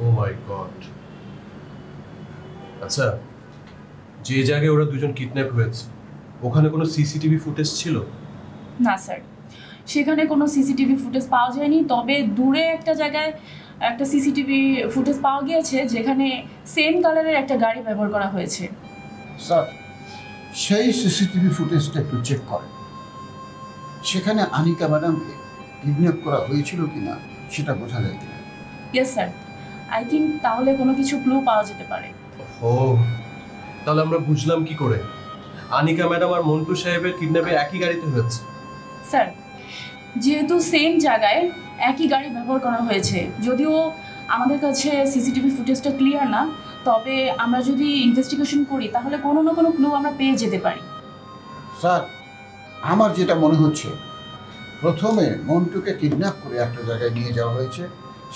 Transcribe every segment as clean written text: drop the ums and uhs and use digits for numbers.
ও মাই god. আচ্ছা, যে জায়গায় ওরা দুজন কিডন্যাপ হয়েছে ওখানে কোনো সিসিটিভি ফুটেজ ছিল? না স্যার, সেখানে কোনো সিসিটিভি ফুটেজ পাওয়া যায়নি, তবে দূরে একটা জায়গায় একটা সিসিটিভি ফুটেজ পাওয়া গিয়েছে যেখানে সেম কালারের একটা গাড়ি ব্যবহার করা হয়েছে। স্যার, সেই সিসিটিভি ফুটেজটা একটু চেক করেন। সেখানে আনিকা ম্যাডামকে কিডন্যাপ করা হয়েছিল কিনা সেটা বোঝা যায় কিনা। ইয়েস স্যার, আই থিঙ্ক তাহলে কোনো কিছু ক্লু পাওয়া যেতে পারে। ও, তাহলে আমরা বুঝলাম কি করে আনিকা ম্যাডাম আর মন্টু সাহেবের কিডন্যাপে একই গাড়িতে হয়েছে? স্যার, যেহেতু সেম জায়গায় একই গাড়ি ব্যবহার করা হয়েছে, যদিও আমাদের কাছে সিসিটিভি ফুটেজটা ক্লিয়ার না, তবে আমরা যদি ইনভেস্টিগেশন করি তাহলে কোনো না কোনো ক্লু আমরা পেয়ে যেতে পারি। স্যার, আমার যেটা মনে হচ্ছে, প্রথমে মন্টুকে কিডন্যাপ করে একটা জায়গায় নিয়ে যাওয়া হয়েছে,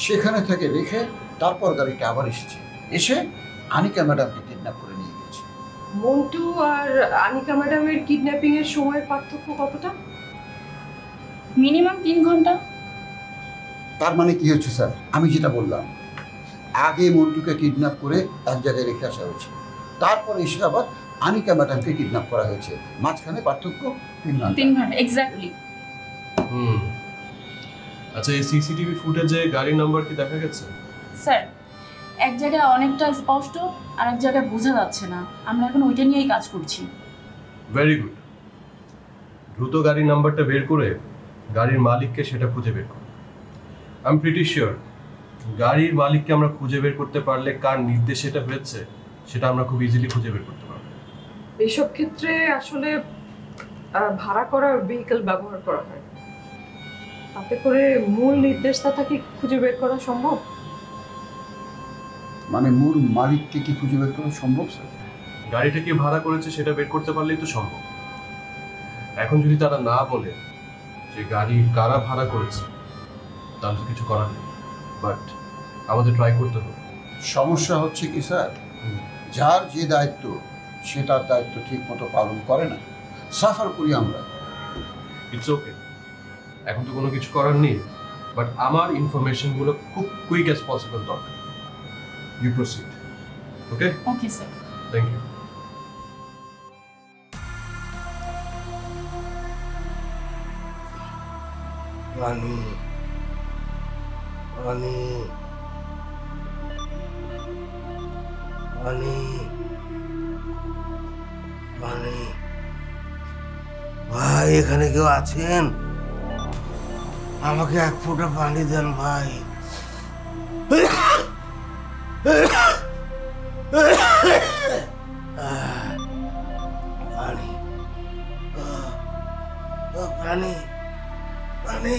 সেখানে থেকে রেখে তারপর গাড়িটা আবার এসে আনিকা ম্যাডামকে কিডন্যাপ করে নিয়ে গেছে। মন্টু আর আনিকা ম্যাডামের কিডন্যাপিং এর সময়ের পার্থক্য কতটা? মিনিমাম 3 ঘন্টা। তার মানে কি হচ্ছে স্যার, আমি যেটা বললাম, আগে মন্টুকে কিডন্যাপ করে এক জায়গায় রেখে আসা হয়েছে, তারপরে এসে আবার আনিকা ম্যাডামকে কিডন্যাপ করা হয়েছে, মাঝখানে পার্থক্য 3 ঘন্টা। এক্স্যাক্টলি। আচ্ছা, এই সিসিটিভি ফুটেজে গাড়ির নাম্বার কি দেখা গেছে? স্যার, এক জায়গায় অনেকটা স্পষ্ট আর এক জায়গায় বোঝা যাচ্ছে না, আমরা এখন ওইটা নিয়েই কাজ করছি। Very good. দ্রুত গাড়ির নাম্বারটা বের করে গাড়ির মালিককে সেটা খুঁজে বের করো। আই এম প্রিটি শিওর গাড়ির মালিককে আমরা খুঁজে বের করতে পারলে কার নির্দেশে এটা হয়েছে সেটা আমরা খুব ইজিলি খুঁজে বের করতে পারবো। এইসব ক্ষেত্রে আসলে ভাড়া করা ভেহিকল ব্যবহার করা হয়, তাতে করে মূল নির্দেশদাতা কি খুঁজে বের করা সম্ভব? মানে মূল মালিককে কি খুঁজে বের করা সম্ভব স্যার? গাড়িটা কে ভাড়া করেছে সেটা বের করতে পারলেই তো সম্ভব। এখন যদি তারা না বলে যে গাড়ি কারা ভাড়া করেছে তাহলে তো কিছু করার নেই, বাট আমাদের ট্রাই করতে হবে। সমস্যা হচ্ছে কি স্যার, যার যে দায়িত্ব সে তার দায়িত্ব ঠিক মতো পালন করে না, সাফার করি আমরা। ইটস ওকে, এখন তো কোনো কিছু করার নেই, বাট আমার ইনফরমেশনগুলো খুব কুইক অ্যাজ পসিবল দরকার। You proceed. Okay? Okay sir. Thank you. Rani, Rani, Rani, Rani, ভাই এখানে কেউ আছেন? আমাকে 1 ফোঁটা পানি দেন ভাই। পানি, পানি, পানি।